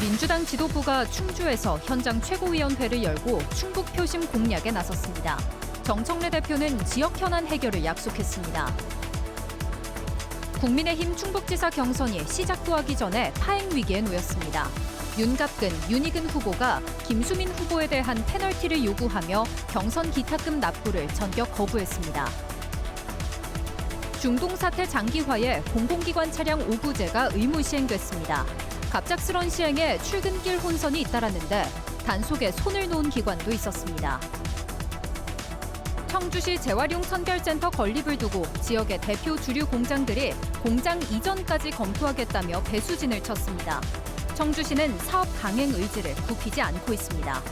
민주당 지도부가 충주에서 현장 최고위원회를 열고 충북 표심 공략에 나섰습니다. 정청래 대표는 지역 현안 해결을 약속했습니다. 국민의힘 충북지사 경선이 시작도 하기 전에 파행 위기에 놓였습니다. 윤갑근, 윤희근 후보가 김수민 후보에 대한 페널티를 요구하며 경선 기탁금 납부를 전격 거부했습니다. 중동 사태 장기화에 공공기관 차량 오부제가 의무 시행됐습니다. 갑작스런 시행에 출근길 혼선이 잇따랐는데 단속에 손을 놓은 기관도 있었습니다. 청주시 재활용 선별센터 건립을 두고 지역의 대표 주류 공장들이 공장 이전까지 검토하겠다며 배수진을 쳤습니다. 청주시는 사업 강행 의지를 굽히지 않고 있습니다.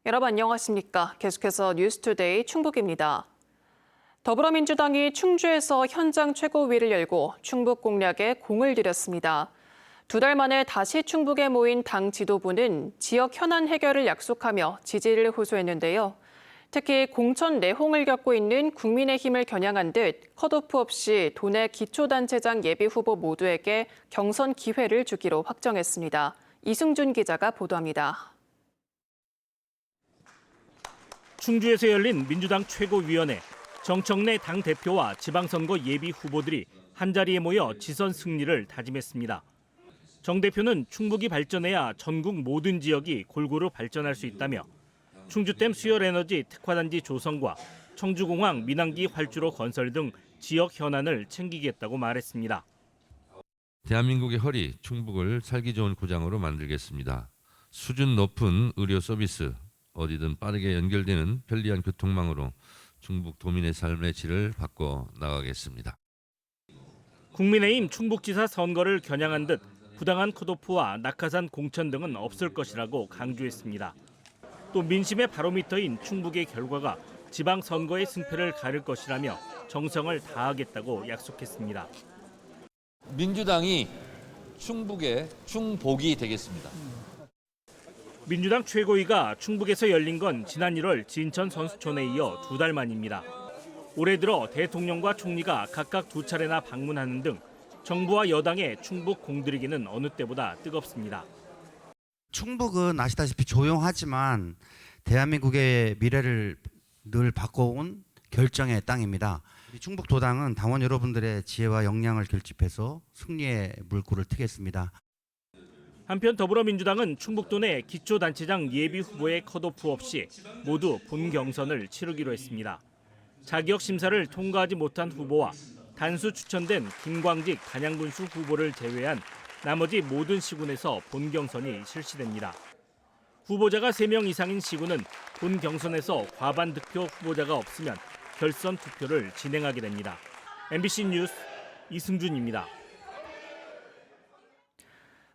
여러분 안녕하십니까? 계속해서 뉴스투데이 충북입니다. 더불어민주당이 충주에서 현장 최고위를 열고 충북 공략에 공을 들였습니다. 2달 만에 다시 충북에 모인 당 지도부는 지역 현안 해결을 약속하며 지지를 호소했는데요. 특히 공천 내홍을 겪고 있는 국민의힘을 겨냥한 듯 컷오프 없이 도내 기초단체장 예비후보 모두에게 경선 기회를 주기로 확정했습니다. 이승준 기자가 보도합니다. 충주에서 열린 민주당 최고위원회. 정청래 당대표와 지방선거 예비후보들이 한자리에 모여 지선 승리를 다짐했습니다. 정 대표는 충북이 발전해야 전국 모든 지역이 골고루 발전할 수 있다며 충주댐 수열에너지 특화단지 조성과 청주공항 민항기 활주로 건설 등 지역 현안을 챙기겠다고 말했습니다. 대한민국의 허리, 충북을 살기 좋은 고장으로 만들겠습니다. 수준 높은 의료 서비스, 어디든 빠르게 연결되는 편리한 교통망으로 충북 도민의 삶의 질을 바꿔 나가겠습니다. 국민의힘 충북지사 선거를 겨냥한 듯 부당한 컷오프와 낙하산 공천 등은 없을 것이라고 강조했습니다. 또 민심의 바로미터인 충북의 결과가 지방선거의 승패를 가릴 것이라며 정성을 다하겠다고 약속했습니다. 민주당이 충북의 충복이 되겠습니다. 민주당 최고위가 충북에서 열린 건 지난 1월 진천 선수촌에 이어 2달 만입니다. 올해 들어 대통령과 총리가 각각 2차례나 방문하는 등 정부와 여당의 충북 공들이기는 어느 때보다 뜨겁습니다. 충북은 아시다시피 조용하지만 대한민국의 미래를 늘 바꿔온 결정의 땅입니다. 충북도당은 당원 여러분들의 지혜와 역량을 결집해서 승리의 물꼬를 트겠습니다. 한편 더불어민주당은 충북도 내 기초단체장 예비후보의 컷오프 없이 모두 본경선을 치르기로 했습니다. 자격 심사를 통과하지 못한 후보와 단수 추천된 김광직 단양군수 후보를 제외한 나머지 모든 시군에서 본경선이 실시됩니다. 후보자가 3명 이상인 시군은 본경선에서 과반 득표 후보자가 없으면 결선 투표를 진행하게 됩니다. MBC 뉴스 이승준입니다.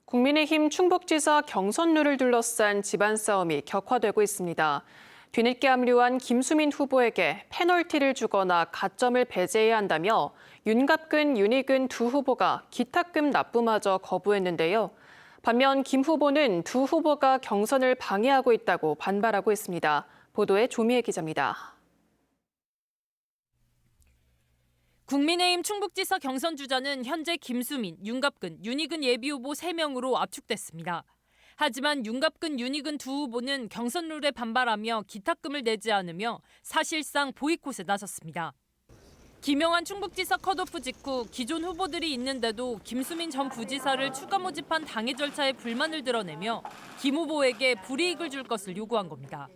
국민의힘 충북지사 경선룰을 둘러싼 집안 싸움이 격화되고 있습니다. 뒤늦게 합류한 김수민 후보에게 페널티를 주거나 가점을 배제해야 한다며 윤갑근, 윤희근 두 후보가 기탁금 납부마저 거부했는데요. 반면 김 후보는 두 후보가 경선을 방해하고 있다고 반발하고 있습니다. 보도에 조미애 기자입니다. 국민의힘 충북지사 경선 주자는 현재 김수민, 윤갑근, 윤희근 예비후보 3명으로 압축됐습니다. 하지만 윤갑근, 윤희근 두 후보는 경선룰에 반발하며 기탁금을 내지 않으며 사실상 보이콧에 나섰습니다. 김영환 충북지사 컷오프 직후 기존 후보들이 있는데도 김수민 전 부지사를 추가 모집한 당의 절차에 불만을 드러내며 김 후보에게 불이익을 줄 것을 요구한 겁니다.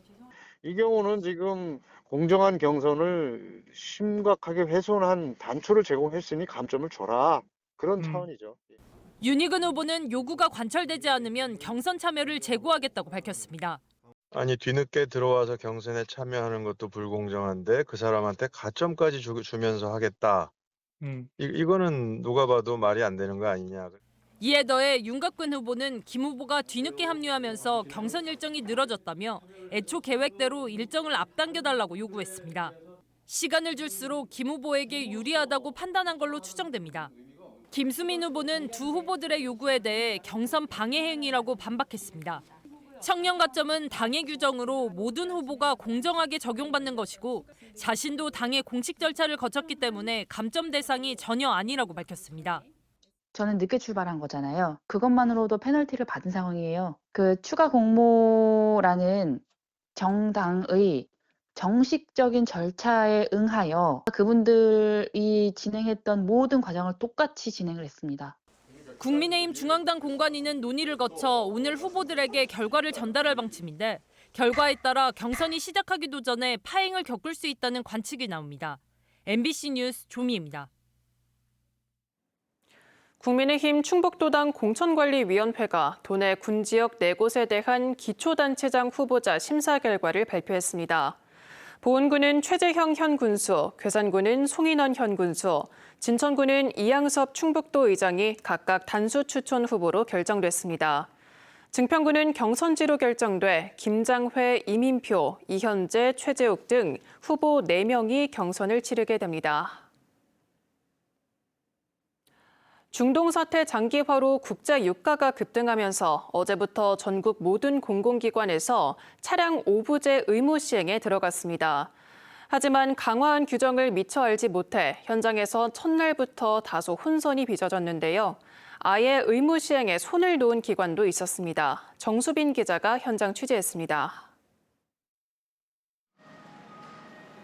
이 경우는 지금 공정한 경선을 심각하게 훼손한 단초를 제공했으니 감점을 줘라. 그런 차원이죠. 윤희근 후보는 요구가 관철되지 않으면 경선 참여를 재고하겠다고 밝혔습니다. 아니 뒤늦게 들어와서 경선에 참여하는 것도 불공정한데 그 사람한테 가점까지 주면서 하겠다. 이거는 누가 봐도 말이 안 되는 거 아니냐. 이에 더해 윤갑근 후보는 김 후보가 뒤늦게 합류하면서 경선 일정이 늘어졌다며 애초 계획대로 일정을 앞당겨달라고 요구했습니다. 시간을 줄수록 김 후보에게 유리하다고 판단한 걸로 추정됩니다. 김수민 후보는 두 후보들의 요구에 대해 경선 방해 행위라고 반박했습니다. 청년 가점은 당의 규정으로 모든 후보가 공정하게 적용받는 것이고 자신도 당의 공식 절차를 거쳤기 때문에 감점 대상이 전혀 아니라고 밝혔습니다. 저는 늦게 출발한 거잖아요. 그것만으로도 페널티를 받은 상황이에요. 그 추가 공모라는 정당의 정식적인 절차에 응하여 그분들이 진행했던 모든 과정을 똑같이 진행을 했습니다. 국민의힘 중앙당 공관위는 논의를 거쳐 오늘 후보들에게 결과를 전달할 방침인데 결과에 따라 경선이 시작하기도 전에 파행을 겪을 수 있다는 관측이 나옵니다. MBC 뉴스 조미입니다. 국민의힘 충북도당 공천관리위원회가 도내 군지역 4곳에 대한 기초단체장 후보자 심사 결과를 발표했습니다. 보은군은 최재형 현 군수, 괴산군은 송인원 현 군수, 진천군은 이양섭 충북도 의장이 각각 단수 추천 후보로 결정됐습니다. 증평군은 경선지로 결정돼 김장회, 이민표, 이현재, 최재욱 등 후보 4명이 경선을 치르게 됩니다. 중동 사태 장기화로 국제 유가가 급등하면서 어제부터 전국 모든 공공기관에서 차량 오부제 의무 시행에 들어갔습니다. 하지만 강화한 규정을 미처 알지 못해 현장에서 첫날부터 다소 혼선이 빚어졌는데요. 아예 의무 시행에 손을 놓은 기관도 있었습니다. 정수빈 기자가 현장 취재했습니다.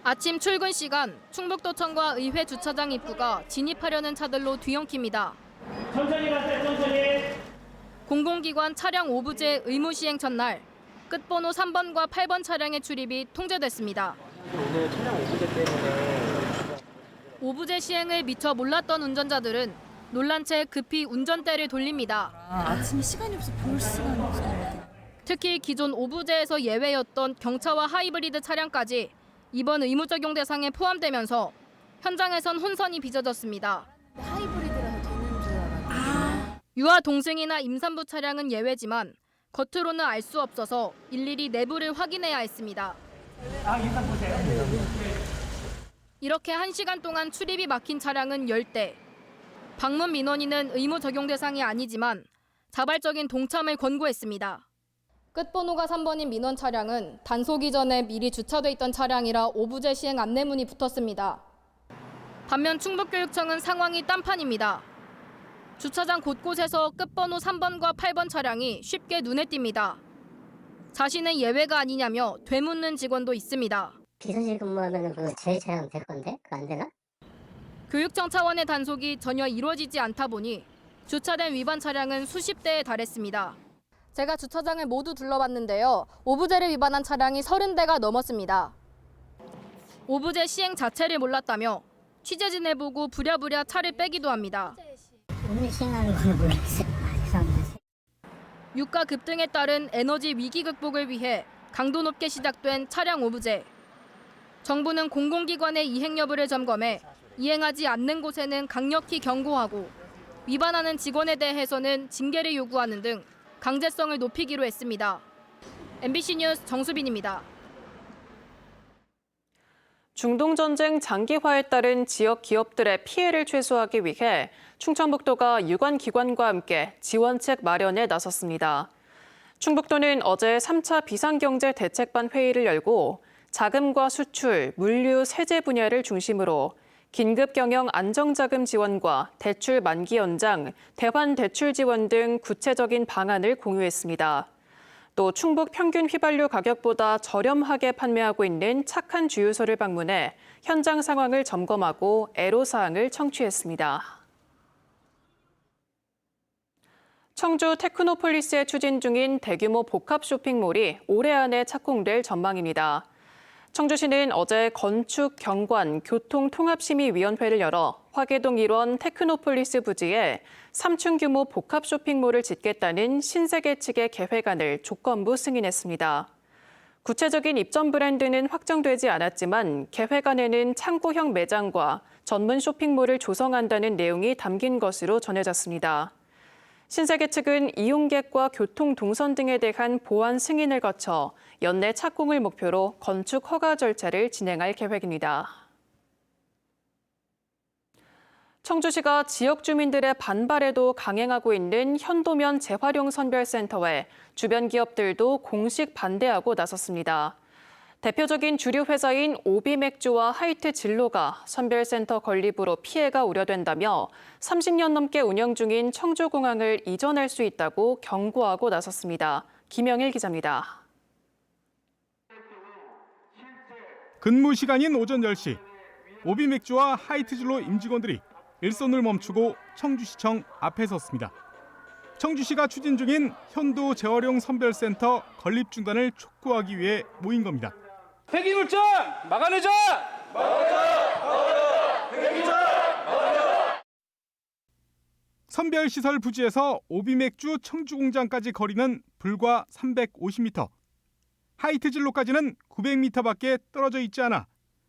아침 출근 시간, 충북도청과 의회 주차장 입구가 진입하려는 차들로 뒤엉킵니다. 천천히 가세요, 천천히. 공공기관 차량 오부제 의무 시행 첫날, 끝번호 3번과 8번 차량의 출입이 통제됐습니다. 오늘 차량 오부제 때문에 오부제 시행을 미처 몰랐던 운전자들은 놀란 채 급히 운전대를 돌립니다. 아침에 시간이 없어 볼 시간이 없어. 특히 기존 오부제에서 예외였던 경차와 하이브리드 차량까지 이번 의무 적용 대상에 포함되면서 현장에선 혼선이 빚어졌습니다. 하이브리드라서 되는 줄 알았는데. 유아 동생이나 임산부 차량은 예외지만 겉으로는 알 수 없어서 일일이 내부를 확인해야 했습니다. 일단 보세요. 이렇게 1시간 동안 출입이 막힌 차량은 10대. 방문 민원인은 의무 적용 대상이 아니지만 자발적인 동참을 권고했습니다. 끝번호가 3번인 민원 차량은 단속 이전에 미리 주차돼 있던 차량이라 오부제 시행 안내문이 붙었습니다. 반면 충북교육청은 상황이 딴판입니다. 주차장 곳곳에서 끝번호 3번과 8번 차량이 쉽게 눈에 띕니다. 자신은 예외가 아니냐며 되묻는 직원도 있습니다. 비서실 근무하면 그거 제 차량 될 건데? 그거 안 되나? 교육청 차원의 단속이 전혀 이루어지지 않다 보니 주차된 위반 차량은 수십 대에 달했습니다. 제가 주차장을 모두 둘러봤는데요. 오부제를 위반한 차량이 30대가 넘었습니다. 오부제 시행 자체를 몰랐다며 취재진을 보고 부랴부랴 차를 빼기도 합니다. 오늘 시행하는 걸 몰랐어요. 죄송합니다. 유가 급등에 따른 에너지 위기 극복을 위해 강도 높게 시작된 차량 오부제. 정부는 공공기관의 이행 여부를 점검해 이행하지 않는 곳에는 강력히 경고하고 위반하는 직원에 대해서는 징계를 요구하는 등 강제성을 높이기로 했습니다. MBC 뉴스 정수빈입니다. 중동 전쟁 장기화에 따른 지역 기업들의 피해를 최소화하기 위해 충청북도가 유관기관과 함께 지원책 마련에 나섰습니다. 충북도는 어제 3차 비상경제대책반 회의를 열고 자금과 수출, 물류, 세제 분야를 중심으로 긴급 경영 안정자금 지원과 대출 만기 연장, 대환 대출 지원 등 구체적인 방안을 공유했습니다. 또 충북 평균 휘발유 가격보다 저렴하게 판매하고 있는 착한 주유소를 방문해 현장 상황을 점검하고 애로사항을 청취했습니다. 청주 테크노폴리스에 추진 중인 대규모 복합 쇼핑몰이 올해 안에 착공될 전망입니다. 청주시는 어제 건축, 경관, 교통 통합심의위원회를 열어 화계동 일원 테크노폴리스 부지에 3층 규모 복합 쇼핑몰을 짓겠다는 신세계 측의 계획안을 조건부 승인했습니다. 구체적인 입점 브랜드는 확정되지 않았지만 계획안에는 창고형 매장과 전문 쇼핑몰을 조성한다는 내용이 담긴 것으로 전해졌습니다. 신세계 측은 이용객과 교통 동선 등에 대한 보완 승인을 거쳐 연내 착공을 목표로 건축 허가 절차를 진행할 계획입니다. 청주시가 지역 주민들의 반발에도 강행하고 있는 현도면 재활용 선별센터에 주변 기업들도 공식 반대하고 나섰습니다. 대표적인 주류 회사인 오비맥주와 하이트진로가 선별센터 건립으로 피해가 우려된다며 30년 넘게 운영 중인 청주공항을 이전할 수 있다고 경고하고 나섰습니다. 김영일 기자입니다. 근무 시간인 오전 10시, 오비맥주와 하이트진로 임직원들이 일선을 멈추고 청주시청 앞에 섰습니다. 청주시가 추진 중인 현도 재활용 선별센터 건립 중단을 촉구하기 위해 모인 겁니다. 폐기물점 막아내자! 선별시설 부지에서 오비맥주 청주공장까지 거리는 불과 350m. 하이트진로까지는 900m밖에 떨어져 있지 않아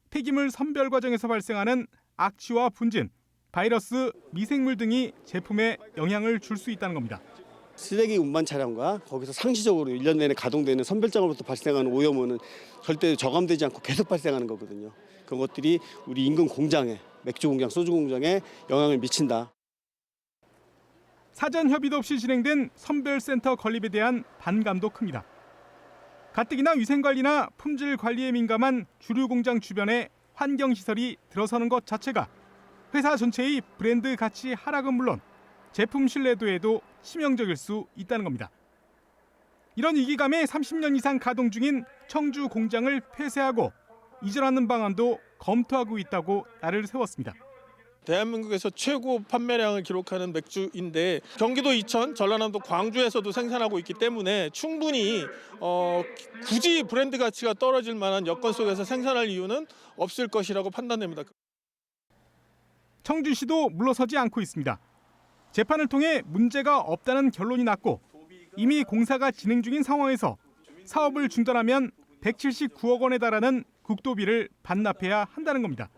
폐기물 선별 과정에서 발생하는 악취와 분진, 바이러스, 미생물 등이 제품에 영향을 줄 수 있다는 겁니다. 쓰레기 운반 차량과 거기서 상시적으로 1년 내내 가동되는 선별장으로부터 발생하는 오염원은 절대 저감되지 않고 계속 발생하는 거거든요. 그것들이 우리 인근 공장에, 맥주 공장, 소주 공장에 영향을 미친다. 사전 협의도 없이 진행된 선별센터 건립에 대한 반감도 큽니다. 가뜩이나 위생관리나 품질 관리에 민감한 주류 공장 주변에 환경시설이 들어서는 것 자체가 회사 전체의 브랜드 가치 하락은 물론 제품 신뢰도에도 치명적일 수 있다는 겁니다. 이런 위기감에 30년 이상 가동 중인 청주 공장을 폐쇄하고 이전하는 방안도 검토하고 있다고 날을 세웠습니다. 대한민국에서 최고 판매량을 기록하는 맥주인데 경기도 이천, 전라남도 광주에서도 생산하고 있기 때문에 충분히 굳이 브랜드 가치가 떨어질 만한 여건 속에서 생산할 이유는 없을 것이라고 판단됩니다. 청주시도 물러서지 않고 있습니다. 재판을 통해 문제가 없다는 결론이 났고 이미 공사가 진행 중인 상황에서 사업을 중단하면 179억 원에 달하는 국도비를 반납해야 한다는 겁니다.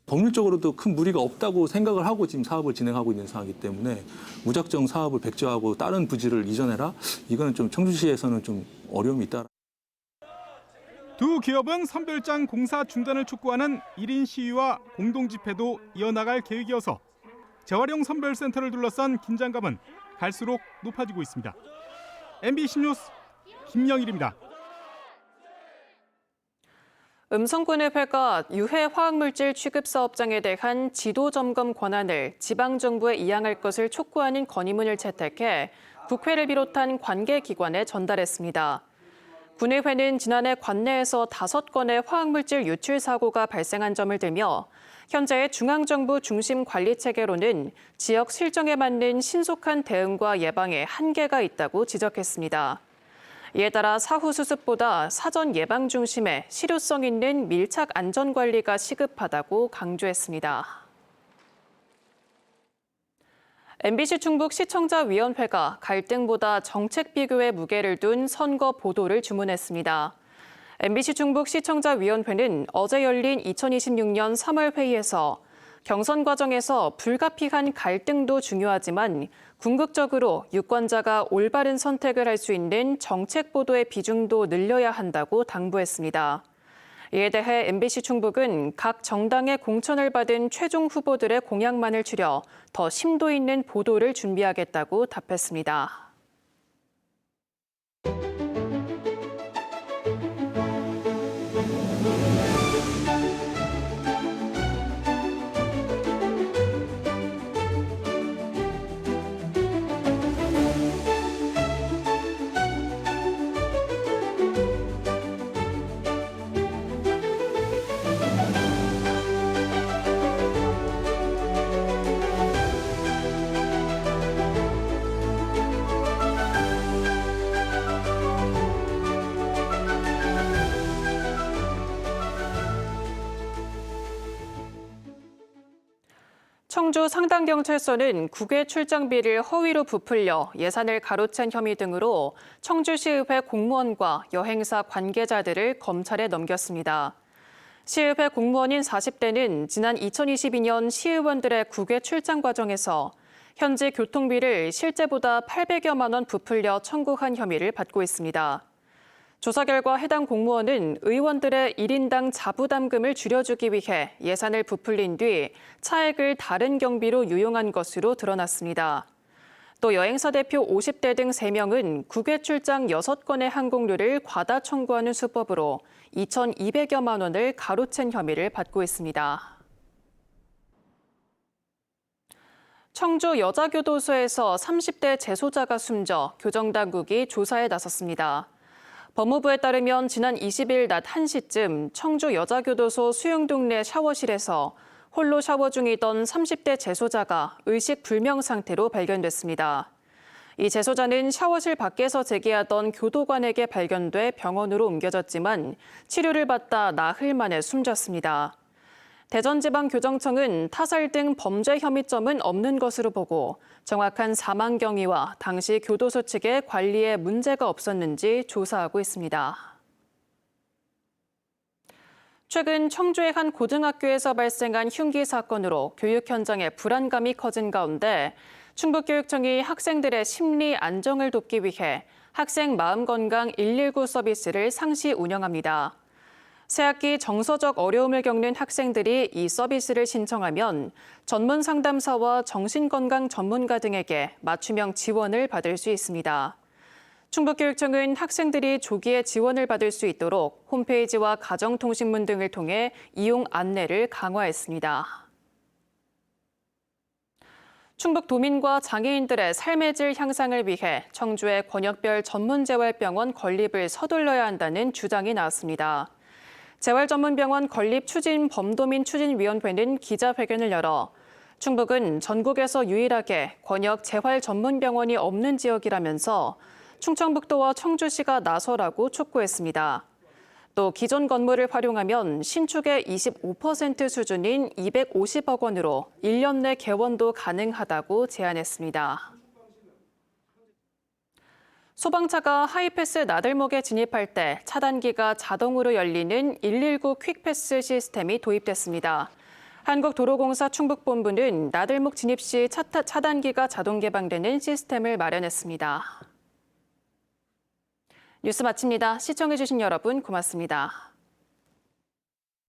법률적으로도 큰 무리가 없다고 생각을 하고 지금 사업을 진행하고 있는 상황이기 때문에 무작정 사업을 백지화하고 다른 부지를 이전해라? 이거는 좀 청주시에서는 좀 어려움이 있다. 두 기업은 선별장 공사 중단을 촉구하는 1인 시위와 공동집회도 이어나갈 계획이어서 재활용 선별센터를 둘러싼 긴장감은 갈수록 높아지고 있습니다. MBC 뉴스 김영일입니다. 음성군의회가 유해 화학물질 취급 사업장에 대한 지도 점검 권한을 지방정부에 이양할 것을 촉구하는 건의문을 채택해 국회를 비롯한 관계기관에 전달했습니다. 군의회는 지난해 관내에서 5건의 화학물질 유출 사고가 발생한 점을 들며 현재의 중앙정부 중심 관리 체계로는 지역 실정에 맞는 신속한 대응과 예방에 한계가 있다고 지적했습니다. 이에 따라 사후 수습보다 사전 예방 중심의 실효성 있는 밀착 안전 관리가 시급하다고 강조했습니다. MBC 충북 시청자위원회가 갈등보다 정책 비교에 무게를 둔 선거 보도를 주문했습니다. MBC 충북 시청자위원회는 어제 열린 2026년 3월 회의에서 경선 과정에서 불가피한 갈등도 중요하지만 궁극적으로 유권자가 올바른 선택을 할 수 있는 정책 보도의 비중도 늘려야 한다고 당부했습니다. 이에 대해 MBC 충북은 각 정당의 공천을 받은 최종 후보들의 공약만을 추려 더 심도 있는 보도를 준비하겠다고 답했습니다. 청주 상당경찰서는 국외 출장비를 허위로 부풀려 예산을 가로챈 혐의 등으로 청주시의회 공무원과 여행사 관계자들을 검찰에 넘겼습니다. 시의회 공무원인 40대는 지난 2022년 시의원들의 국외 출장 과정에서 현지 교통비를 실제보다 800여만 원 부풀려 청구한 혐의를 받고 있습니다. 조사 결과 해당 공무원은 의원들의 1인당 자부담금을 줄여주기 위해 예산을 부풀린 뒤 차액을 다른 경비로 유용한 것으로 드러났습니다. 또 여행사 대표 50대 등 3명은 국외 출장 6건의 항공료를 과다 청구하는 수법으로 2,200여만 원을 가로챈 혐의를 받고 있습니다. 청주 여자교도소에서 30대 재소자가 숨져 교정당국이 조사에 나섰습니다. 법무부에 따르면 지난 20일 낮 1시쯤 청주 여자교도소 수용동 내 샤워실에서 홀로 샤워 중이던 30대 재소자가 의식 불명 상태로 발견됐습니다. 이 재소자는 샤워실 밖에서 재개하던 교도관에게 발견돼 병원으로 옮겨졌지만 치료를 받다 나흘 만에 숨졌습니다. 대전지방교정청은 타살 등 범죄 혐의점은 없는 것으로 보고 정확한 사망 경위와 당시 교도소 측의 관리에 문제가 없었는지 조사하고 있습니다. 최근 청주의 한 고등학교에서 발생한 흉기 사건으로 교육 현장의 불안감이 커진 가운데 충북교육청이 학생들의 심리 안정을 돕기 위해 학생 마음건강 119 서비스를 상시 운영합니다. 새학기 정서적 어려움을 겪는 학생들이 이 서비스를 신청하면 전문 상담사와 정신건강 전문가 등에게 맞춤형 지원을 받을 수 있습니다. 충북교육청은 학생들이 조기에 지원을 받을 수 있도록 홈페이지와 가정통신문 등을 통해 이용 안내를 강화했습니다. 충북도민과 장애인들의 삶의 질 향상을 위해 청주의 권역별 전문재활병원 건립을 서둘러야 한다는 주장이 나왔습니다. 재활전문병원 건립 추진 범도민 추진위원회는 기자회견을 열어 충북은 전국에서 유일하게 권역 재활전문병원이 없는 지역이라면서 충청북도와 청주시가 나서라고 촉구했습니다. 또 기존 건물을 활용하면 신축의 25% 수준인 250억 원으로 1년 내 개원도 가능하다고 제안했습니다. 소방차가 하이패스 나들목에 진입할 때 차단기가 자동으로 열리는 119 퀵패스 시스템이 도입됐습니다. 한국도로공사 충북본부는 나들목 진입 시 차단기가 자동 개방되는 시스템을 마련했습니다. 뉴스 마칩니다. 시청해주신 여러분 고맙습니다.